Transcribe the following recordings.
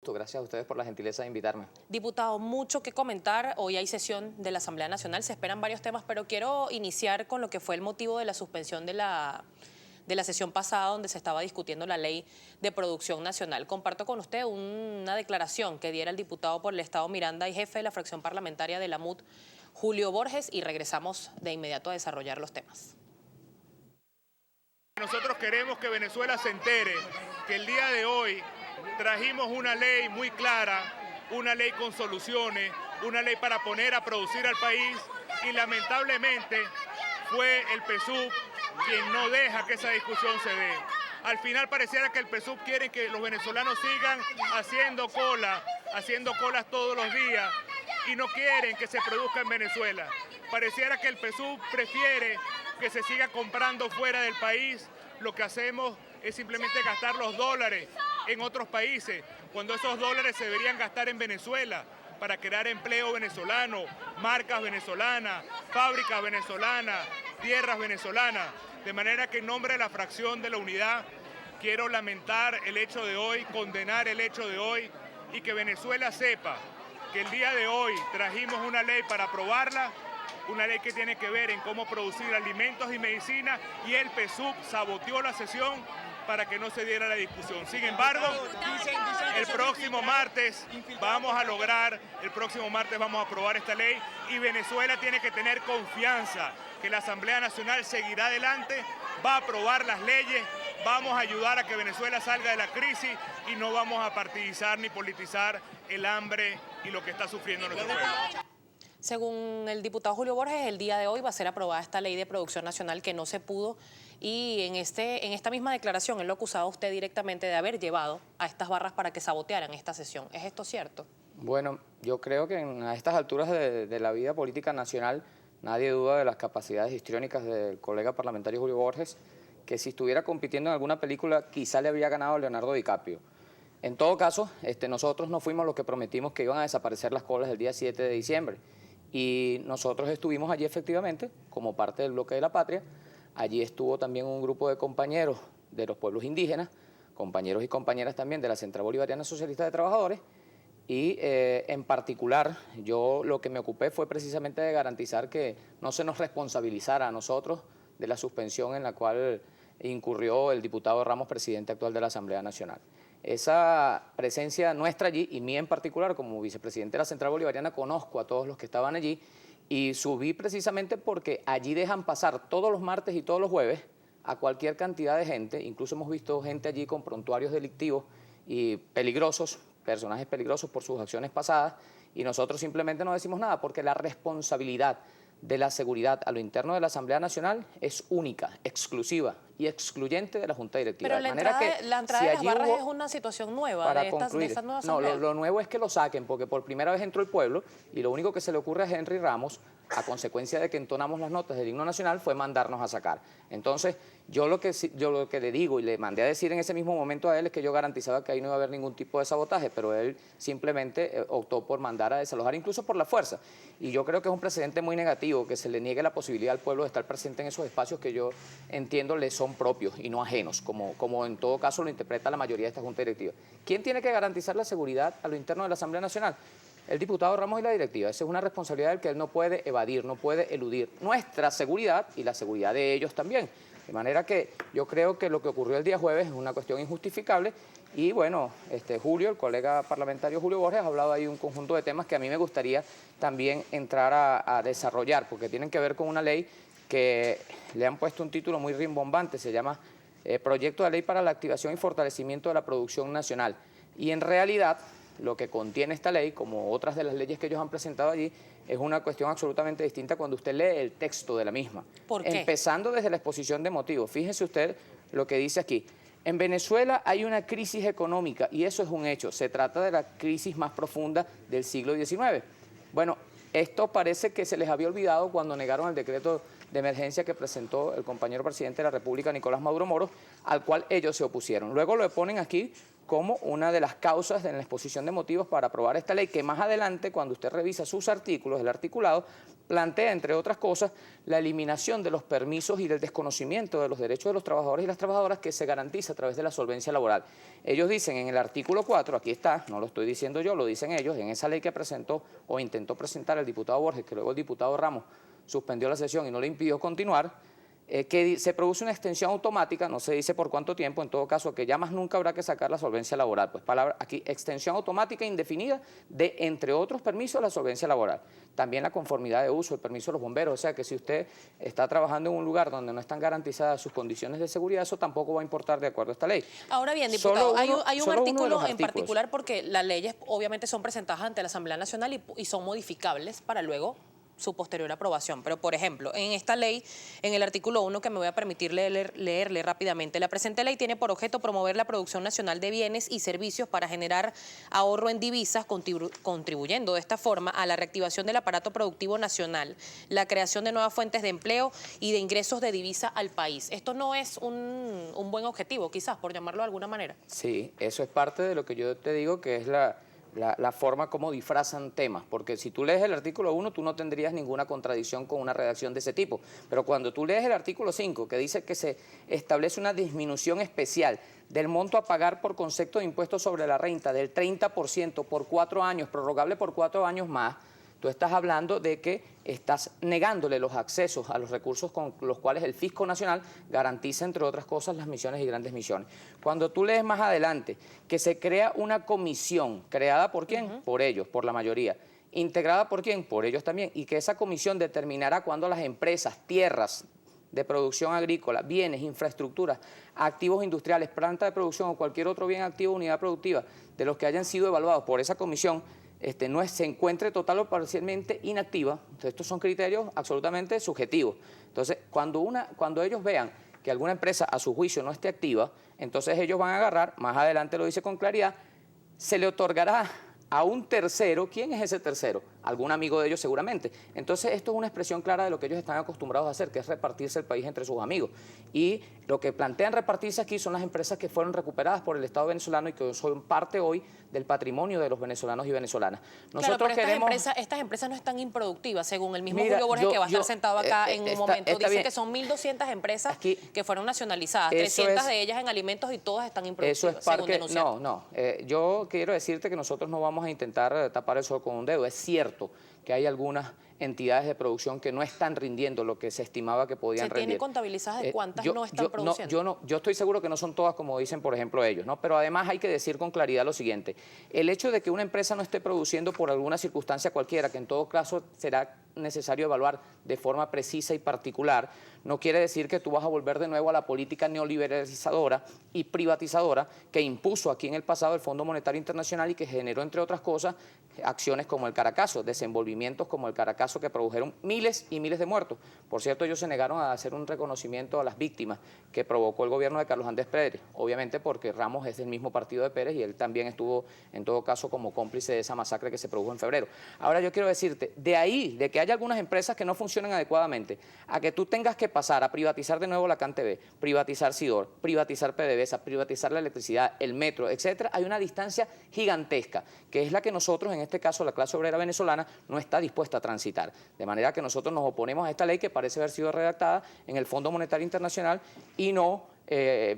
Gracias a ustedes por la gentileza de invitarme. Diputado, mucho que comentar. Hoy hay sesión de la Asamblea Nacional, se esperan varios temas, pero quiero iniciar con lo que fue el motivo de la suspensión de la sesión pasada, donde se estaba discutiendo la ley de producción nacional. Comparto con usted una declaración que diera el diputado por el Estado Miranda y jefe de la fracción parlamentaria de la MUT, Julio Borges, y regresamos de inmediato a desarrollar los temas. Nosotros queremos que Venezuela se entere que el día de hoy trajimos una ley muy clara, una ley con soluciones, una ley para poner a producir al país, y lamentablemente fue el PSUV quien no deja que esa discusión se dé. Al final pareciera que el PSUV quiere que los venezolanos sigan haciendo colas todos los días y no quieren que se produzca en Venezuela. Pareciera que el PSUV prefiere que se siga comprando fuera del país. Lo que hacemos es simplemente gastar los dólares en otros países, cuando esos dólares se deberían gastar en Venezuela para crear empleo venezolano, marcas venezolanas, fábricas venezolanas, tierras venezolanas. De manera que en nombre de la fracción de la Unidad quiero lamentar el hecho de hoy, condenar el hecho de hoy, y que Venezuela sepa que el día de hoy trajimos una ley para aprobarla, una ley que tiene que ver en cómo producir alimentos y medicinas, y el PSUV saboteó la sesión para que no se diera la discusión. Sin embargo, el próximo martes vamos a aprobar esta ley, y Venezuela tiene que tener confianza que la Asamblea Nacional seguirá adelante, va a aprobar las leyes, vamos a ayudar a que Venezuela salga de la crisis y no vamos a partidizar ni politizar el hambre y lo que está sufriendo nuestro pueblo. Según el diputado Julio Borges, el día de hoy va a ser aprobada esta ley de producción nacional que no se pudo, y en esta misma declaración él lo acusaba a usted directamente de haber llevado a estas barras para que sabotearan esta sesión. ¿Es esto cierto? Bueno, yo creo que a estas alturas de la vida política nacional nadie duda de las capacidades histriónicas del colega parlamentario Julio Borges, que si estuviera compitiendo en alguna película quizá le habría ganado a Leonardo DiCaprio. En todo caso, nosotros no fuimos los que prometimos que iban a desaparecer las colas el día 7 de diciembre. Y nosotros estuvimos allí efectivamente como parte del Bloque de la Patria. Allí estuvo también un grupo de compañeros de los pueblos indígenas, compañeros y compañeras también de la Central Bolivariana Socialista de Trabajadores, y en particular yo lo que me ocupé fue precisamente de garantizar que no se nos responsabilizara a nosotros de la suspensión en la cual incurrió el diputado Ramos, presidente actual de la Asamblea Nacional. Esa presencia nuestra allí, y mía en particular, como vicepresidente de la Central Bolivariana, conozco a todos los que estaban allí, y subí precisamente porque allí dejan pasar todos los martes y todos los jueves a cualquier cantidad de gente. Incluso hemos visto gente allí con prontuarios delictivos y peligrosos, personajes peligrosos por sus acciones pasadas, y nosotros simplemente no decimos nada porque la responsabilidad de la seguridad a lo interno de la Asamblea Nacional es única, exclusiva y excluyente de la Junta Directiva. Pero la entrada de las barras es una situación nueva de estas nuevas asambleas. No, lo nuevo es que lo saquen, porque por primera vez entró el pueblo, y lo único que se le ocurre a Henry Ramos, a consecuencia de que entonamos las notas del himno nacional, fue mandarnos a sacar. Entonces, yo lo que le digo y le mandé a decir en ese mismo momento a él es que yo garantizaba que ahí no iba a haber ningún tipo de sabotaje, pero él simplemente optó por mandar a desalojar, incluso por la fuerza. Y yo creo que es un precedente muy negativo que se le niegue la posibilidad al pueblo de estar presente en esos espacios que yo entiendo le son propios y no ajenos, como en todo caso lo interpreta la mayoría de esta Junta Directiva. ¿Quién tiene que garantizar la seguridad a lo interno de la Asamblea Nacional? El diputado Ramos y la directiva. Esa es una responsabilidad del que él no puede evadir, no puede eludir nuestra seguridad y la seguridad de ellos también. De manera que yo creo que lo que ocurrió el día jueves es una cuestión injustificable, y bueno, Julio, el colega parlamentario Julio Borges, ha hablado ahí de un conjunto de temas que a mí me gustaría también entrar a desarrollar, porque tienen que ver con una ley que le han puesto un título muy rimbombante, se llama Proyecto de Ley para la Activación y Fortalecimiento de la Producción Nacional. Y en realidad lo que contiene esta ley, como otras de las leyes que ellos han presentado allí, es una cuestión absolutamente distinta cuando usted lee el texto de la misma. ¿Por qué? Empezando desde la exposición de motivos. Fíjese usted lo que dice aquí. En Venezuela hay una crisis económica, y eso es un hecho. Se trata de la crisis más profunda del siglo XIX. Bueno, esto parece que se les había olvidado cuando negaron el decreto de emergencia que presentó el compañero presidente de la República, Nicolás Maduro Moros, al cual ellos se opusieron. Luego lo ponen aquí como una de las causas en la exposición de motivos para aprobar esta ley, que más adelante, cuando usted revisa sus artículos, el articulado, plantea, entre otras cosas, la eliminación de los permisos y del desconocimiento de los derechos de los trabajadores y las trabajadoras que se garantiza a través de la solvencia laboral. Ellos dicen en el artículo 4, aquí está, no lo estoy diciendo yo, lo dicen ellos, en esa ley que presentó o intentó presentar el diputado Borges, que luego el diputado Ramos suspendió la sesión y no le impidió continuar, que se produce una extensión automática, no se dice por cuánto tiempo, en todo caso, que ya más nunca habrá que sacar la solvencia laboral. Pues palabra aquí, extensión automática indefinida de, entre otros permisos, la solvencia laboral. También la conformidad de uso, el permiso de los bomberos, o sea que si usted está trabajando en un lugar donde no están garantizadas sus condiciones de seguridad, eso tampoco va a importar de acuerdo a esta ley. Ahora bien, diputado, hay un artículo en artículos particular, porque las leyes obviamente son presentadas ante la Asamblea Nacional y son modificables para luego su posterior aprobación. Pero, por ejemplo, en esta ley, en el artículo 1, que me voy a permitir leerle rápidamente, la presente ley tiene por objeto promover la producción nacional de bienes y servicios para generar ahorro en divisas, contribuyendo de esta forma a la reactivación del aparato productivo nacional, la creación de nuevas fuentes de empleo y de ingresos de divisa al país. Esto no es un buen objetivo, quizás, por llamarlo de alguna manera. Sí, eso es parte de lo que yo te digo, que es la forma como disfrazan temas, porque si tú lees el artículo 1, tú no tendrías ninguna contradicción con una redacción de ese tipo, pero cuando tú lees el artículo 5, que dice que se establece una disminución especial del monto a pagar por concepto de impuestos sobre la renta del 30% por 4 años, prorrogable por 4 años más, tú estás hablando de que estás negándole los accesos a los recursos con los cuales el Fisco Nacional garantiza, entre otras cosas, las misiones y grandes misiones. Cuando tú lees más adelante que se crea una comisión, ¿creada por quién? Por ellos, por la mayoría. ¿Integrada por quién? Por ellos también. Y que esa comisión determinará cuándo las empresas, tierras de producción agrícola, bienes, infraestructuras, activos industriales, planta de producción o cualquier otro bien activo, unidad productiva, de los que hayan sido evaluados por esa comisión, se encuentre total o parcialmente inactiva. Entonces, estos son criterios absolutamente subjetivos. Entonces, cuando ellos vean que alguna empresa a su juicio no esté activa, entonces ellos van a agarrar, más adelante lo dice con claridad, se le otorgará a un tercero. ¿Quién es ese tercero? Algún amigo de ellos seguramente. Entonces esto es una expresión clara de lo que ellos están acostumbrados a hacer, que es repartirse el país entre sus amigos. Y lo que plantean repartirse aquí son las empresas que fueron recuperadas por el Estado venezolano y que son parte hoy del patrimonio de los venezolanos y venezolanas. Nosotros estas empresas no están improductivas, según el mismo Julio Borges, que va a estar sentado acá en un momento. Dice que son 1.200 empresas que fueron nacionalizadas, 300 de ellas en alimentos y todas están improductivas, según denunciaron. Yo quiero decirte que nosotros no vamos a intentar tapar el sol con un dedo. Es cierto que hay algunas entidades de producción que no están rindiendo lo que se estimaba que podían rendir. ¿Se tiene contabilizadas de cuántas no están produciendo? Yo estoy seguro que no son todas como dicen, por ejemplo, ellos, ¿no? Pero además hay que decir con claridad lo siguiente. El hecho de que una empresa no esté produciendo por alguna circunstancia cualquiera, que en todo caso será necesario evaluar de forma precisa y particular, no quiere decir que tú vas a volver de nuevo a la política neoliberalizadora y privatizadora que impuso aquí en el pasado el Fondo Monetario Internacional y que generó, entre otras cosas, acciones como el Caracazo, desenvolvimientos como el Caracazo que produjeron miles y miles de muertos. Por cierto, ellos se negaron a hacer un reconocimiento a las víctimas que provocó el gobierno de Carlos Andrés Pérez, obviamente porque Ramos es del mismo partido de Pérez y él también estuvo, en todo caso, como cómplice de esa masacre que se produjo en febrero. Ahora yo quiero decirte, de ahí, de que haya algunas empresas que no funcionan adecuadamente, a que tú tengas que pasar a privatizar de nuevo la CanTV, privatizar Sidor, privatizar PDVSA, privatizar la electricidad, el metro, etcétera, hay una distancia gigantesca, que es la que nosotros, en este caso la clase obrera venezolana, no está dispuesta a transitar. De manera que nosotros nos oponemos a esta ley que parece haber sido redactada en el Fondo Monetario Internacional y no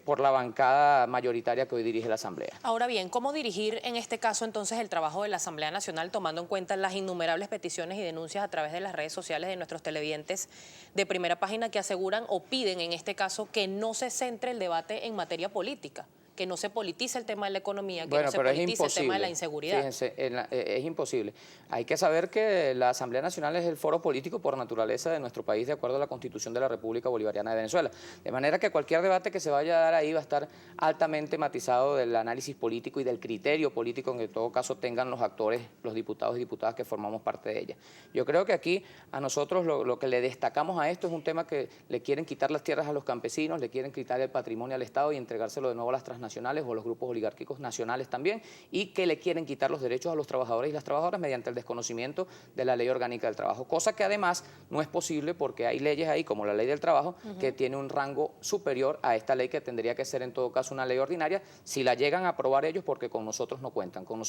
por la bancada mayoritaria que hoy dirige la Asamblea. Ahora bien, ¿cómo dirigir en este caso entonces el trabajo de la Asamblea Nacional tomando en cuenta las innumerables peticiones y denuncias a través de las redes sociales de nuestros televidentes de Primera Página que aseguran o piden en este caso que no se centre el debate en materia política? Que no se politice el tema de la economía, que no se politice el tema de la inseguridad. Fíjense, es imposible. Hay que saber que la Asamblea Nacional es el foro político por naturaleza de nuestro país, de acuerdo a la Constitución de la República Bolivariana de Venezuela. De manera que cualquier debate que se vaya a dar ahí va a estar altamente matizado del análisis político y del criterio político que en todo caso tengan los actores, los diputados y diputadas que formamos parte de ella. Yo creo que aquí a nosotros lo que le destacamos a esto es un tema que le quieren quitar las tierras a los campesinos, le quieren quitar el patrimonio al Estado y entregárselo de nuevo a las transnacionales o los grupos oligárquicos nacionales también, y que le quieren quitar los derechos a los trabajadores y las trabajadoras mediante el desconocimiento de la Ley Orgánica del Trabajo, cosa que además no es posible porque hay leyes ahí, como la Ley del Trabajo, que tiene un rango superior a esta ley que tendría que ser en todo caso una ley ordinaria, si la llegan a aprobar ellos, porque con nosotros no cuentan para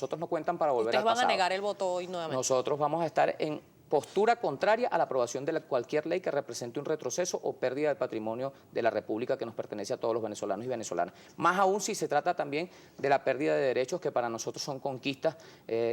volver al pasado. ¿Ustedes van a negar el voto hoy nuevamente? Nosotros vamos a estar en postura contraria a la aprobación de cualquier ley que represente un retroceso o pérdida del patrimonio de la República que nos pertenece a todos los venezolanos y venezolanas. Más aún si se trata también de la pérdida de derechos que para nosotros son conquistas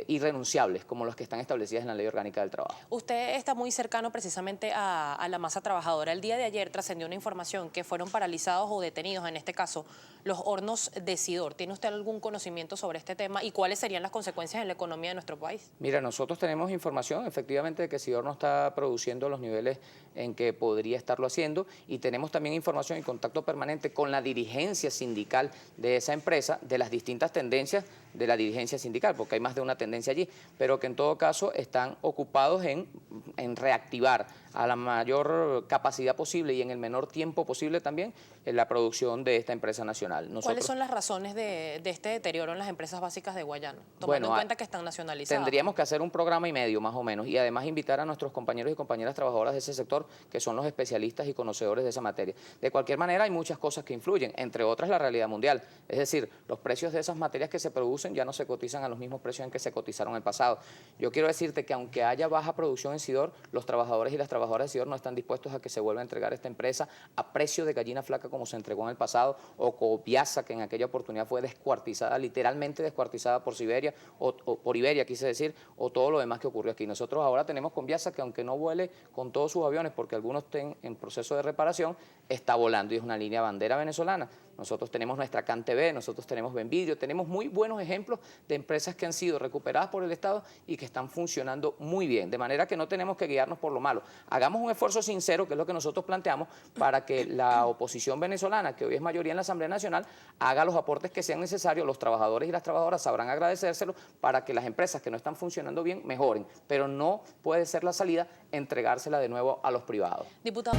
irrenunciables, como las que están establecidas en la Ley Orgánica del Trabajo. Usted está muy cercano precisamente a la masa trabajadora. El día de ayer trascendió una información que fueron paralizados o detenidos, en este caso, los hornos de Sidor. ¿Tiene usted algún conocimiento sobre este tema y cuáles serían las consecuencias en la economía de nuestro país? Mira, nosotros tenemos información efectivamente de que Sidor no está produciendo los niveles en que podría estarlo haciendo y tenemos también información y contacto permanente con la dirigencia sindical de esa empresa, de las distintas tendencias de la dirigencia sindical, porque hay más de una tendencia allí, pero que en todo caso están ocupados en reactivar a la mayor capacidad posible y en el menor tiempo posible también en la producción de esta empresa nacional. ¿Cuáles son las razones de este deterioro en las empresas básicas de Guayana, tomando en cuenta que están nacionalizadas? Tendríamos que hacer un programa y medio más o menos y además invitar a nuestros compañeros y compañeras trabajadoras de ese sector que son los especialistas y conocedores de esa materia. De cualquier manera hay muchas cosas que influyen, entre otras la realidad mundial, es decir, los precios de esas materias que se producen ya no se cotizan a los mismos precios en que se cotizaron en el pasado. Yo quiero decirte que aunque haya baja producción en Sidor, los trabajadores y las trabajadoras de Sidor no están dispuestos a que se vuelva a entregar esta empresa a precio de gallina flaca como se entregó en el pasado, o Coviasa, que en aquella oportunidad fue descuartizada, literalmente descuartizada por Siberia, o por Iberia, quise decir, o todo lo demás que ocurrió aquí. Nosotros ahora tenemos Conviasa que aunque no vuele con todos sus aviones, porque algunos estén en proceso de reparación, está volando y es una línea bandera venezolana. Nosotros tenemos nuestra CanTV, nosotros tenemos Benvideo, tenemos muy buenos ejemplos de empresas que han sido recuperadas por el Estado y que están funcionando muy bien, de manera que no tenemos que guiarnos por lo malo. Hagamos un esfuerzo sincero, que es lo que nosotros planteamos, para que la oposición venezolana, que hoy es mayoría en la Asamblea Nacional, haga los aportes que sean necesarios, los trabajadores y las trabajadoras sabrán agradecérselo para que las empresas que no están funcionando bien mejoren, pero no puede ser la salida entregársela de nuevo a los privados. Diputado.